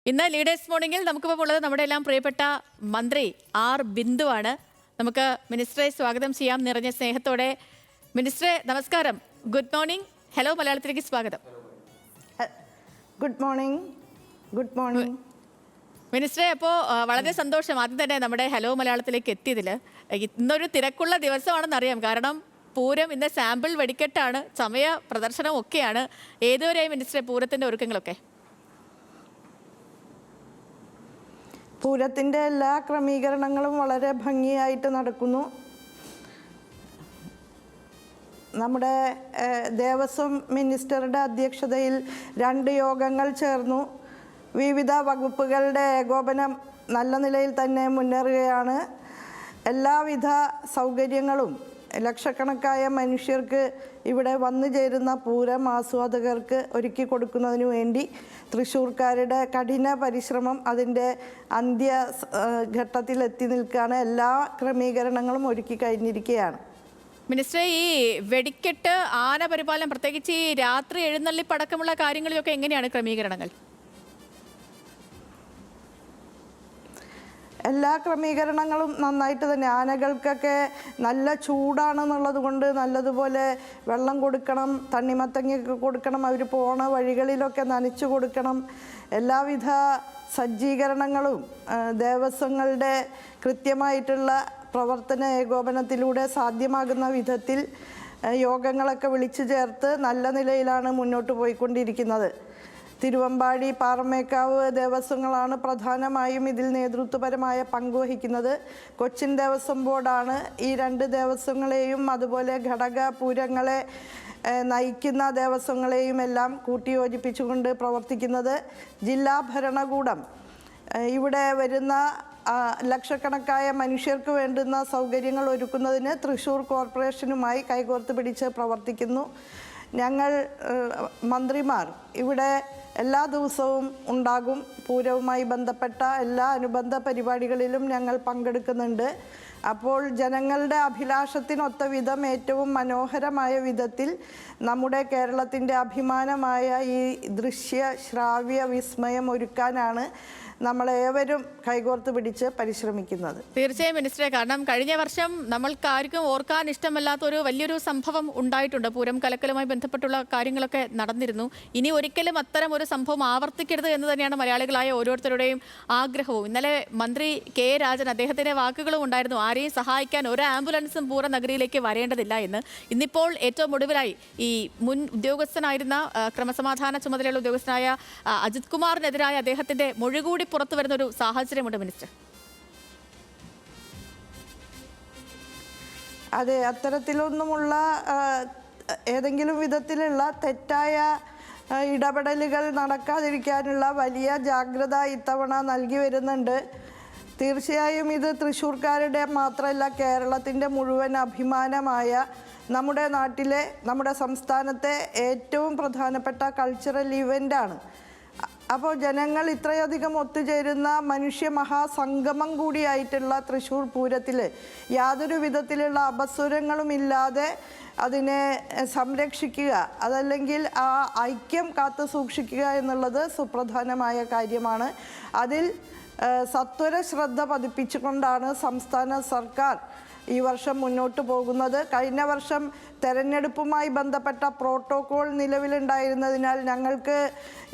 ഇന്ന് ലീഡേഴ്സ് മോർണിംഗിൽ നമുക്കിപ്പോൾ ഉള്ളത് നമ്മുടെ എല്ലാം പ്രിയപ്പെട്ട മന്ത്രി ആർ ബിന്ദുവാണ്. നമുക്ക് മിനിസ്റ്ററെ സ്വാഗതം ചെയ്യാം നിറഞ്ഞ സ്നേഹത്തോടെ. മിനിസ്റ്ററെ നമസ്കാരം, ഗുഡ് മോർണിംഗ്. ഹലോ മലയാളത്തിലേക്ക് സ്വാഗതം. Good morning. ഗുഡ് മോർണിംഗ് മിനിസ്റ്ററെ, അപ്പോൾ വളരെ സന്തോഷം ആദ്യം തന്നെ നമ്മുടെ ഹലോ മലയാളത്തിലേക്ക് എത്തിയതിൽ. ഇന്നൊരു തിരക്കുള്ള ദിവസമാണെന്നറിയാം, കാരണം പൂരം ഇന്ന് സാമ്പിൾ വെടിക്കെട്ടാണ്, സമയ പ്രദർശനം ഒക്കെയാണ്. ഏതുവരെയായി മിനിസ്റ്ററെ പൂരത്തിൻ്റെ ഒരുക്കങ്ങളൊക്കെ? പൂരത്തിൻ്റെ എല്ലാ ക്രമീകരണങ്ങളും വളരെ ഭംഗിയായിട്ട് നടക്കുന്നു. നമ്മുടെ ദേവസ്വം മിനിസ്റ്ററുടെ അധ്യക്ഷതയിൽ 2 യോഗങ്ങൾ ചേർന്നു. വിവിധ വകുപ്പുകളുടെ ഏകോപനം നല്ല നിലയിൽ തന്നെ മുന്നേറുകയാണ്. എല്ലാവിധ സൗകര്യങ്ങളും ലക്ഷക്കണക്കായ മനുഷ്യർക്ക് ഇവിടെ വന്നു ചേരുന്ന പൂരം ആസ്വാദകർക്ക് ഒരുക്കി കൊടുക്കുന്നതിന് വേണ്ടി തൃശ്ശൂർക്കാരുടെ കഠിന പരിശ്രമം അതിൻ്റെ അന്ത്യഘട്ടത്തിൽ എത്തി നിൽക്കുകയാണ്. എല്ലാ ക്രമീകരണങ്ങളും ഒരുക്കി കഴിഞ്ഞിരിക്കുകയാണ്. മിനിസ്റ്ററെ, ഈ വെടിക്കെട്ട്, ആന പരിപാലനം, പ്രത്യേകിച്ച് ഈ രാത്രി എഴുന്നള്ളിപ്പടക്കമുള്ള കാര്യങ്ങളിലൊക്കെ എങ്ങനെയാണ് ക്രമീകരണങ്ങൾ? എല്ലാ ക്രമീകരണങ്ങളും നന്നായിട്ട് തന്നെ. ആനകൾക്കൊക്കെ നല്ല ചൂടാണെന്നുള്ളത് കൊണ്ട് നല്ലതുപോലെ വെള്ളം കൊടുക്കണം, തണ്ണിമത്തങ്ങയൊക്കെ കൊടുക്കണം, അവർ പോണ വഴികളിലൊക്കെ നനച്ചു കൊടുക്കണം. എല്ലാവിധ സജ്ജീകരണങ്ങളും ദേവസ്വങ്ങളുടെ കൃത്യമായിട്ടുള്ള പ്രവർത്തന ഏകോപനത്തിലൂടെ സാധ്യമാകുന്ന വിധത്തിൽ യോഗങ്ങളൊക്കെ വിളിച്ചു ചേർത്ത് നല്ല നിലയിലാണ് മുന്നോട്ട് പോയിക്കൊണ്ടിരിക്കുന്നത്. തിരുവമ്പാടി, പാറമേക്കാവ് ദേവസ്വങ്ങളാണ് പ്രധാനമായും ഇതിൽ നേതൃത്വപരമായ പങ്കുവഹിക്കുന്നത്. കൊച്ചിൻ ദേവസ്വം ബോർഡാണ് ഈ 2 ദേവസ്വങ്ങളെയും അതുപോലെ ഘടക പൂരങ്ങളെ നയിക്കുന്ന ദേവസ്വങ്ങളെയും എല്ലാം കൂട്ടിയോജിപ്പിച്ചുകൊണ്ട് പ്രവർത്തിക്കുന്നത്. ജില്ലാ ഭരണകൂടം ഇവിടെ വരുന്ന ലക്ഷക്കണക്കായ മനുഷ്യർക്ക് വേണ്ടുന്ന സൗകര്യങ്ങൾ ഒരുക്കുന്നതിന് തൃശ്ശൂർ കോർപ്പറേഷനുമായി കൈകോർത്ത് പിടിച്ച് പ്രവർത്തിക്കുന്നു. ഞങ്ങൾ മന്ത്രിമാർ ഇവിടെ എല്ലാ ദിവസവും ഉണ്ടാകും. പൂരവുമായി ബന്ധപ്പെട്ട എല്ലാ അനുബന്ധ പരിപാടികളിലും ഞങ്ങൾ പങ്കെടുക്കുന്നുണ്ട്. അപ്പോൾ ജനങ്ങളുടെ അഭിലാഷത്തിനൊത്ത വിധം ഏറ്റവും മനോഹരമായ വിധത്തിൽ നമ്മുടെ കേരളത്തിൻ്റെ അഭിമാനമായ ഈ ദൃശ്യ ശ്രാവ്യ വിസ്മയം ഒരുക്കാനാണ് നമ്മളേവരും കൈകോർത്ത് പിടിച്ച് പരിശ്രമിക്കുന്നത്. തീർച്ചയായും മിനിസ്റ്ററെ, കാരണം കഴിഞ്ഞ വർഷം നമ്മൾക്കാർക്കും ഓർക്കാൻ ഇഷ്ടമല്ലാത്തൊരു വലിയൊരു സംഭവം ഉണ്ടായിട്ടുണ്ട്. പൂരം കലക്കലുമായി ബന്ധപ്പെട്ടുള്ള കാര്യങ്ങളൊക്കെ നടന്നിരുന്നു. ഇനി ഒരിക്കലും അത്തരം ഒരു സംഭവം ആവർത്തിക്കരുത് എന്ന് തന്നെയാണ് മലയാളികളായ ഓരോരുത്തരുടെയും ആഗ്രഹവും. ഇന്നലെ മന്ത്രി കെ രാജൻ, അദ്ദേഹത്തിൻ്റെ വാക്കുകളും ഉണ്ടായിരുന്നു, ആരെയും സഹായിക്കാൻ ഒരു ആംബുലൻസും പൂര നഗരിയിലേക്ക് വരേണ്ടതില്ല എന്ന്. ഇന്നിപ്പോൾ ഏറ്റവും ഒടുവിലായി ഈ മുൻ ഉദ്യോഗസ്ഥനായിരുന്ന ക്രമസമാധാന ചുമതലയുള്ള ഉദ്യോഗസ്ഥനായ അജിത് കുമാറിനെതിരായ അദ്ദേഹത്തിൻ്റെ മൊഴി കൂടി പുറത്തു വരുന്നൊരു സാഹചര്യമുണ്ട് മിനിസ്റ്റർ. അതെ, അത്തരത്തിലൊന്നുമുള്ള ഏതെങ്കിലും വിധത്തിലുള്ള തെറ്റായ ഇടപെടലുകൾ നടക്കാതിരിക്കാനുള്ള വലിയ ജാഗ്രത ഇത്തവണ നൽകി വരുന്നുണ്ട്. തീർച്ചയായും ഇത് തൃശ്ശൂർക്കാരുടെ മാത്രമല്ല, കേരളത്തിൻ്റെ മുഴുവൻ അഭിമാനമായ നമ്മുടെ നാട്ടിലെ, നമ്മുടെ സംസ്ഥാനത്തെ ഏറ്റവും പ്രധാനപ്പെട്ട കൾച്ചറൽ ഇവൻ്റാണ്. അപ്പോൾ ജനങ്ങൾ ഇത്രയധികം ഒത്തുചേരുന്ന മനുഷ്യ മഹാസംഗമം കൂടിയായിട്ടുള്ള തൃശ്ശൂർ പൂരത്തിൽ യാതൊരു വിധത്തിലുള്ള അപസ്വരങ്ങളും ഇല്ലാതെ അതിനെ സംരക്ഷിക്കുക, അതല്ലെങ്കിൽ ആ ഐക്യം കാത്തു സൂക്ഷിക്കുക എന്നുള്ളത് സുപ്രധാനമായ കാര്യമാണ്. അതിൽ സത്വര ശ്രദ്ധ പതിപ്പിച്ചുകൊണ്ടാണ് സംസ്ഥാന സർക്കാർ ഈ വർഷം മുന്നോട്ട് പോകുന്നത്. കഴിഞ്ഞ വർഷം തെരഞ്ഞെടുപ്പുമായി ബന്ധപ്പെട്ട പ്രോട്ടോകോൾ നിലവിലുണ്ടായിരുന്നതിനാൽ ഞങ്ങൾക്ക്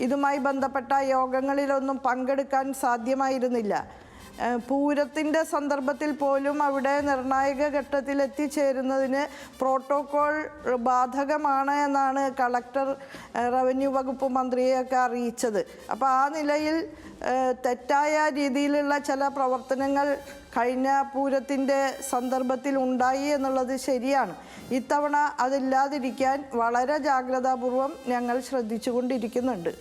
ഇതുമായി ബന്ധപ്പെട്ട യോഗങ്ങളിലൊന്നും പങ്കെടുക്കാൻ സാധ്യമായിരുന്നില്ല. പൂരത്തിൻ്റെ സന്ദർഭത്തിൽ പോലും അവിടെ നിർണായക ഘട്ടത്തിൽ എത്തിച്ചേരുന്നതിന് പ്രോട്ടോകോൾ ബാധകമാണ് എന്നാണ് കളക്ടർ, റവന്യൂ വകുപ്പ് മന്ത്രിയെയൊക്കെ അറിയിച്ചത്. അപ്പോൾ ആ നിലയിൽ തെറ്റായ രീതിയിലുള്ള ചില പ്രവർത്തനങ്ങൾ കഴിഞ്ഞ പൂരത്തിൻ്റെ സന്ദർഭത്തിൽ ഉണ്ടായി എന്നുള്ളത് ശരിയാണ്. ഇത്തവണ അതില്ലാതിരിക്കാൻ വളരെ ജാഗ്രതാപൂർവം ഞങ്ങൾ ശ്രദ്ധിച്ചുകൊണ്ടിരിക്കുന്നുണ്ട്.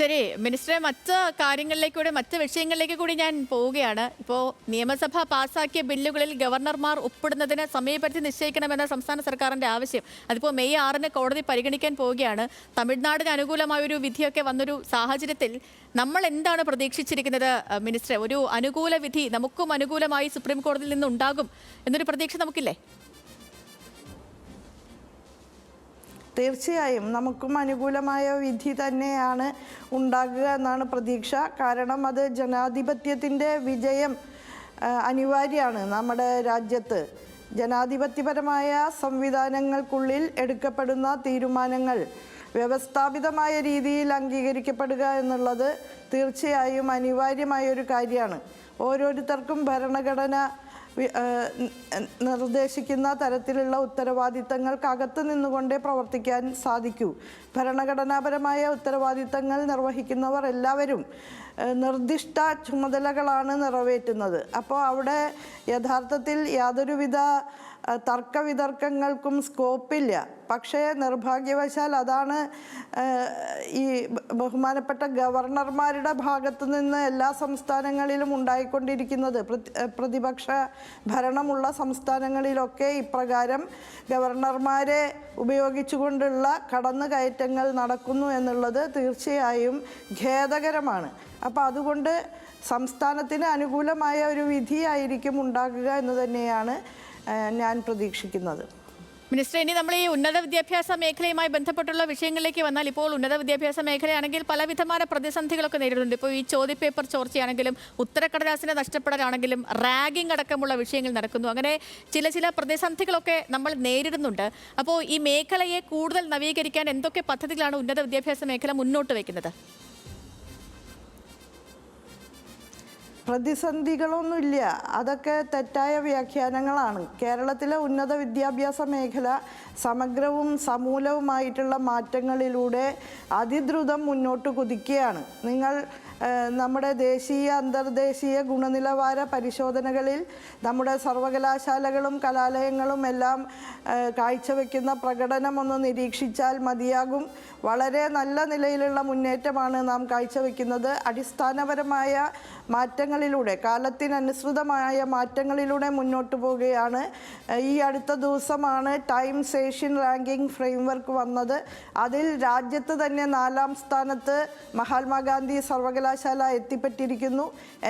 ശരി മിനിസ്റ്ററെ, മറ്റ് കാര്യങ്ങളിലേക്കൂടെ, മറ്റ് വിഷയങ്ങളിലേക്ക് കൂടി ഞാൻ പോവുകയാണ്. ഇപ്പോൾ നിയമസഭ പാസ്സാക്കിയ ബില്ലുകളിൽ ഗവർണർമാർ ഒപ്പിടുന്നതിന് സമയപരിധി നിശ്ചയിക്കണമെന്ന സംസ്ഥാന സർക്കാരിൻ്റെ ആവശ്യം, അതിപ്പോൾ മെയ് 6 കോടതി പരിഗണിക്കാൻ പോവുകയാണ്. തമിഴ്നാടിന് അനുകൂലമായൊരു വിധിയൊക്കെ വന്നൊരു സാഹചര്യത്തിൽ നമ്മൾ എന്താണ് പ്രതീക്ഷിച്ചിരിക്കുന്നത് മിനിസ്റ്ററെ? ഒരു അനുകൂല വിധി നമുക്കും അനുകൂലമായി സുപ്രീം കോടതിയിൽ നിന്നുണ്ടാകും എന്നൊരു പ്രതീക്ഷ നമുക്കില്ലേ? തീർച്ചയായും നമുക്കും അനുകൂലമായ വിധി തന്നെയാണ് ഉണ്ടാകുക എന്നാണ് പ്രതീക്ഷ. കാരണം അത് ജനാധിപത്യത്തിൻ്റെ വിജയം അനിവാര്യമാണ്. നമ്മുടെ രാജ്യത്ത് ജനാധിപത്യപരമായ സംവിധാനങ്ങൾക്കുള്ളിൽ എടുക്കപ്പെടുന്ന തീരുമാനങ്ങൾ വ്യവസ്ഥാപിതമായ രീതിയിൽ അംഗീകരിക്കപ്പെടുക എന്നുള്ളത് തീർച്ചയായും അനിവാര്യമായ ഒരു കാര്യമാണ്. ഓരോരുത്തർക്കും ഭരണഘടന നിർദ്ദേശിക്കുന്ന തരത്തിലുള്ള ഉത്തരവാദിത്തങ്ങൾക്കകത്ത് നിന്നുകൊണ്ടേ പ്രവർത്തിക്കാൻ സാധിക്കൂ. ഭരണഘടനാപരമായ ഉത്തരവാദിത്തങ്ങൾ നിർവഹിക്കുന്നവർ എല്ലാവരും നിർദ്ദിഷ്ട ചുമതലകളാണ് നിറവേറ്റുന്നത്. അപ്പോൾ അവിടെ യഥാർത്ഥത്തിൽ യാതൊരുവിധ തർക്കവിതർക്കങ്ങൾക്കും സ്കോപ്പില്ല. പക്ഷേ നിർഭാഗ്യവശാൽ അതാണ് ഈ ബഹുമാനപ്പെട്ട ഗവർണർമാരുടെ ഭാഗത്തു നിന്ന് എല്ലാ സംസ്ഥാനങ്ങളിലും ഉണ്ടായിക്കൊണ്ടിരിക്കുന്നത്. പ്രതിപക്ഷ ഭരണമുള്ള സംസ്ഥാനങ്ങളിലൊക്കെ ഇപ്രകാരം ഗവർണർമാരെ ഉപയോഗിച്ചുകൊണ്ടുള്ള കടന്നുകയറ്റങ്ങൾ നടക്കുന്നു എന്നുള്ളത് തീർച്ചയായും ഖേദകരമാണ്. അപ്പോൾ അതുകൊണ്ട് സംസ്ഥാനത്തിന് അനുകൂലമായ ഒരു വിധിയായിരിക്കും ഉണ്ടാകുക എന്ന് തന്നെയാണ് ഞാൻ പ്രതീക്ഷിക്കുന്നത്. മിനിസ്റ്റർ, ഇനി നമ്മൾ ഈ ഉന്നത വിദ്യാഭ്യാസ മേഖലയുമായി ബന്ധപ്പെട്ടുള്ള വിഷയങ്ങളിലേക്ക് വന്നാൽ, ഇപ്പോൾ ഉന്നത വിദ്യാഭ്യാസ മേഖലയാണെങ്കിൽ പലവിധമായ പ്രതിസന്ധികളൊക്കെ നേരിടുന്നുണ്ട്. ഇപ്പോൾ ഈ ചോദ്യപേപ്പർ ചോർച്ചയാണെങ്കിലും ഉത്തരക്കടലാസിനെ നഷ്ടപ്പെടാനാണെങ്കിലും റാഗിംഗ് അടക്കമുള്ള വിഷയങ്ങൾ നടക്കുന്നു. അങ്ങനെ ചില പ്രതിസന്ധികളൊക്കെ നമ്മൾ നേരിടുന്നുണ്ട്. അപ്പോൾ ഈ മേഖലയെ കൂടുതൽ നവീകരിക്കാൻ എന്തൊക്കെ പദ്ധതികളാണ് ഉന്നത വിദ്യാഭ്യാസ മേഖല മുന്നോട്ട് വയ്ക്കുന്നത്? പ്രതിസന്ധികളൊന്നുമില്ല, അതൊക്കെ തെറ്റായ വ്യാഖ്യാനങ്ങളാണ്. കേരളത്തിലെ ഉന്നത വിദ്യാഭ്യാസ മേഖല സമഗ്രവും സമൂലവുമായിട്ടുള്ള മാറ്റങ്ങളിലൂടെ അതിദ്രുതം മുന്നോട്ട് കുതിക്കുകയാണ്. നിങ്ങൾ നമ്മുടെ ദേശീയ അന്തർദേശീയ ഗുണനിലവാര പരിശോധനകളിൽ നമ്മുടെ സർവകലാശാലകളും കലാലയങ്ങളും എല്ലാം കാഴ്ചവെക്കുന്ന പ്രകടനം ഒന്ന് നിരീക്ഷിച്ചാൽ മതിയാകും. വളരെ നല്ല നിലയിലുള്ള മുന്നേറ്റമാണ് നാം കാഴ്ചവെക്കുന്നത്. അടിസ്ഥാനപരമായ മാറ്റങ്ങളിലൂടെ, കാലത്തിനനുസൃതമായ മാറ്റങ്ങളിലൂടെ മുന്നോട്ട് പോവുകയാണ്. ഈ അടുത്ത ദിവസമാണ് ടൈംസ് ഏഷ്യൻ റാങ്കിംഗ് ഫ്രെയിംവർക്ക് വന്നത്. അതിൽ രാജ്യത്ത് തന്നെ 4ാം സ്ഥാനത്ത് മഹാത്മാഗാന്ധി സർവകലാശാല എത്തിപ്പെട്ടിരിക്കുന്നു.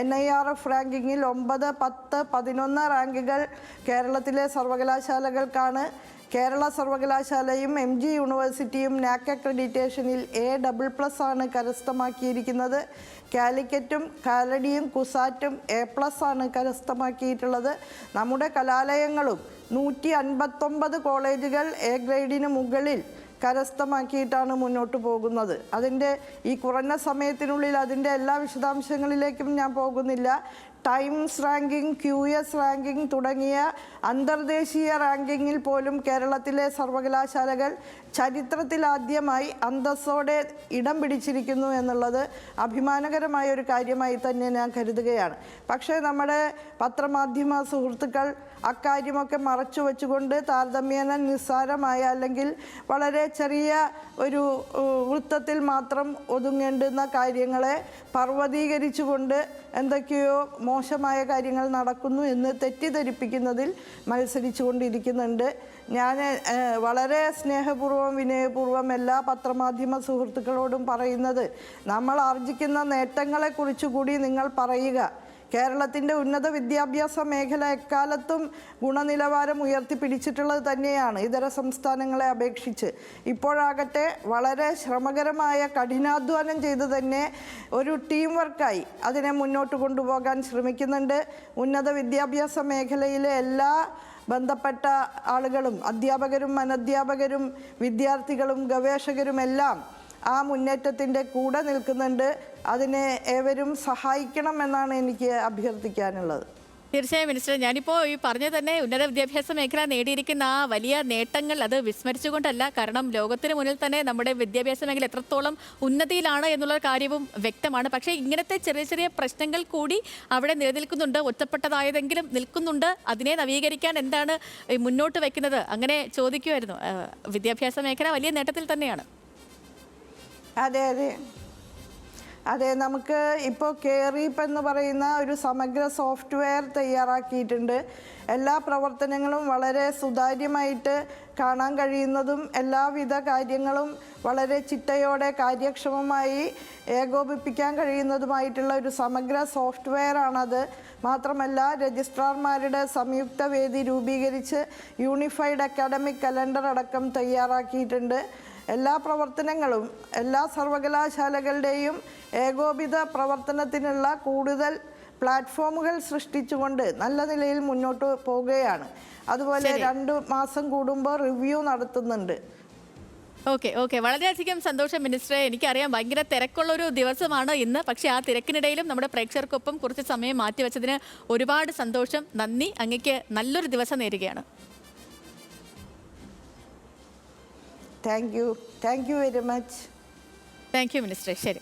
NIRF റാങ്കിങ്ങിൽ 9, 10, 11 റാങ്കുകൾ കേരളത്തിലെ സർവകലാശാലകൾക്കാണ്. കേരള സർവകലാശാലയും MG യൂണിവേഴ്സിറ്റിയും NAC അക്രഡിറ്റേഷനിൽ A++ ആണ് കരസ്ഥമാക്കിയിരിക്കുന്നത്. കാലിക്കറ്റും കാലടിയും കുസാറ്റും A+ ആണ് കരസ്ഥമാക്കിയിട്ടുള്ളത്. നമ്മുടെ കലാലയങ്ങളും 159 കോളേജുകൾ A ഗ്രേഡിന് മുകളിൽ കരസ്ഥമാക്കിയിട്ടാണ് മുന്നോട്ട് പോകുന്നത്. അതിൻ്റെ ഈ കുറഞ്ഞ സമയത്തിനുള്ളിൽ അതിൻ്റെ എല്ലാ വിശദാംശങ്ങളിലേക്കും ഞാൻ പോകുന്നില്ല. ടൈംസ് റാങ്കിംഗ്, QS റാങ്കിംഗ് തുടങ്ങിയ അന്തർദേശീയ റാങ്കിങ്ങിൽ പോലും കേരളത്തിലെ സർവകലാശാലകൾ ചരിത്രത്തിലാദ്യമായി അന്തസ്സോടെ ഇടം പിടിച്ചിരിക്കുന്നു എന്നുള്ളത് അഭിമാനകരമായ ഒരു കാര്യമായി തന്നെ ഞാൻ കരുതുകയാണ്. പക്ഷേ നമ്മുടെ പത്രമാധ്യമ സുഹൃത്തുക്കൾ അക്കാര്യമൊക്കെ മറച്ചു വെച്ചുകൊണ്ട് താരതമ്യേന നിസ്സാരമായ, അല്ലെങ്കിൽ വളരെ ചെറിയ ഒരു വൃത്തത്തിൽ മാത്രം ഒതുങ്ങേണ്ടുന്ന കാര്യങ്ങളെ പർവ്വതീകരിച്ചുകൊണ്ട് എന്തൊക്കെയോ മോശമായ കാര്യങ്ങൾ നടക്കുന്നു എന്ന് തെറ്റിദ്ധരിപ്പിക്കുന്നതിൽ മത്സരിച്ചു കൊണ്ടിരിക്കുന്നുണ്ട്. ഞാൻ വളരെ സ്നേഹപൂർവ്വം വിനയപൂർവ്വം എല്ലാ പത്രമാധ്യമ സുഹൃത്തുക്കളോടും പറയുന്നത്, നമ്മൾ ആർജിക്കുന്ന നേട്ടങ്ങളെക്കുറിച്ച് കൂടി നിങ്ങൾ പറയുക. കേരളത്തിൻ്റെ ഉന്നത വിദ്യാഭ്യാസ മേഖല എക്കാലത്തും ഗുണനിലവാരം ഉയർത്തിപ്പിടിച്ചിട്ടുള്ളത് തന്നെയാണ് ഇതര സംസ്ഥാനങ്ങളെ അപേക്ഷിച്ച്. ഇപ്പോഴാകട്ടെ വളരെ ശ്രമകരമായ കഠിനാധ്വാനം ചെയ്ത് തന്നെ ഒരു ടീം വർക്കായി അതിനെ മുന്നോട്ട് കൊണ്ടുപോകാൻ ശ്രമിക്കുന്നുണ്ട്. ഉന്നത വിദ്യാഭ്യാസ മേഖലയിലെ എല്ലാ ബന്ധപ്പെട്ട ആളുകളും, അധ്യാപകരും അനധ്യാപകരും വിദ്യാർത്ഥികളും ഗവേഷകരുമെല്ലാം ആ മുന്നേറ്റത്തിൻ്റെ കൂടെ നിൽക്കുന്നുണ്ട്. അതിനെ ഏവരും സഹായിക്കണം എന്നാണ് എനിക്ക് അഭ്യർത്ഥിക്കാനുള്ളത്. തീർച്ചയായും മിനിസ്റ്റർ, ഞാനിപ്പോൾ ഈ പറഞ്ഞ തന്നെ ഉന്നത വിദ്യാഭ്യാസ മേഖല നേടിയിരിക്കുന്ന ആ വലിയ നേട്ടങ്ങൾ അത് വിസ്മരിച്ചുകൊണ്ടല്ല. കാരണം ലോകത്തിന് മുന്നിൽ തന്നെ നമ്മുടെ വിദ്യാഭ്യാസ മേഖല എത്രത്തോളം ഉന്നതിയിലാണ് എന്നുള്ള കാര്യവും വ്യക്തമാണ്. പക്ഷേ ഇങ്ങനത്തെ ചെറിയ ചെറിയ പ്രശ്നങ്ങൾ കൂടി അവിടെ നിലനിൽക്കുന്നുണ്ട്. ഒറ്റപ്പെട്ടതായതെങ്കിലും നിൽക്കുന്നുണ്ട്. അതിനെ നവീകരിക്കാൻ എന്താണ് മുന്നോട്ട് വയ്ക്കുന്നത്? അങ്ങനെ ചോദിക്കുമായിരുന്നു. വിദ്യാഭ്യാസ മേഖല വലിയ നേട്ടത്തിൽ തന്നെയാണ്. അതെ, അതെ, നമുക്ക് ഇപ്പോൾ കെയറീപ്പ് എന്ന് പറയുന്ന ഒരു സമഗ്ര സോഫ്റ്റ്വെയർ തയ്യാറാക്കിയിട്ടുണ്ട്. എല്ലാ പ്രവർത്തനങ്ങളും വളരെ സുതാര്യമായിട്ട് കാണാൻ കഴിയുന്നതും എല്ലാവിധ കാര്യങ്ങളും വളരെ ചിട്ടയോടെ കാര്യക്ഷമമായി ഏകോപിപ്പിക്കാൻ കഴിയുന്നതുമായിട്ടുള്ള ഒരു സമഗ്ര സോഫ്റ്റ്വെയർ ആണത്. മാത്രമല്ല, രജിസ്ട്രാർമാരുടെ സംയുക്ത വേദി രൂപീകരിച്ച് യൂണിഫൈഡ് അക്കാഡമിക് കലണ്ടർ അടക്കം തയ്യാറാക്കിയിട്ടുണ്ട്. എല്ലാ പ്രവർത്തനങ്ങളും എല്ലാ സർവകലാശാലകളുടെയും ഏകോപിത പ്രവർത്തനത്തിനുള്ള കൂടുതൽ പ്ലാറ്റ്ഫോമുകൾ സൃഷ്ടിച്ചുകൊണ്ട് നല്ല നിലയിൽ മുന്നോട്ട് പോവുകയാണ്. അതുപോലെ 2 മാസം കൂടുമ്പോൾ റിവ്യൂ നടത്തുന്നുണ്ട്. ഓക്കെ വളരെയധികം സന്തോഷം മിനിസ്റ്ററെ. എനിക്കറിയാം ഭയങ്കര തിരക്കുള്ളൊരു ദിവസമാണ് ഇന്ന്. പക്ഷേ ആ തിരക്കിനിടയിലും നമ്മുടെ പ്രേക്ഷകർക്കൊപ്പം കുറച്ച് സമയം മാറ്റിവെച്ചതിന് ഒരുപാട് സന്തോഷം. നന്ദി. അങ്ങേക്ക് നല്ലൊരു ദിവസം നേരുകയാണ്. Thank you very much. Thank you മിനിസ്റ്ററെ. ശരി.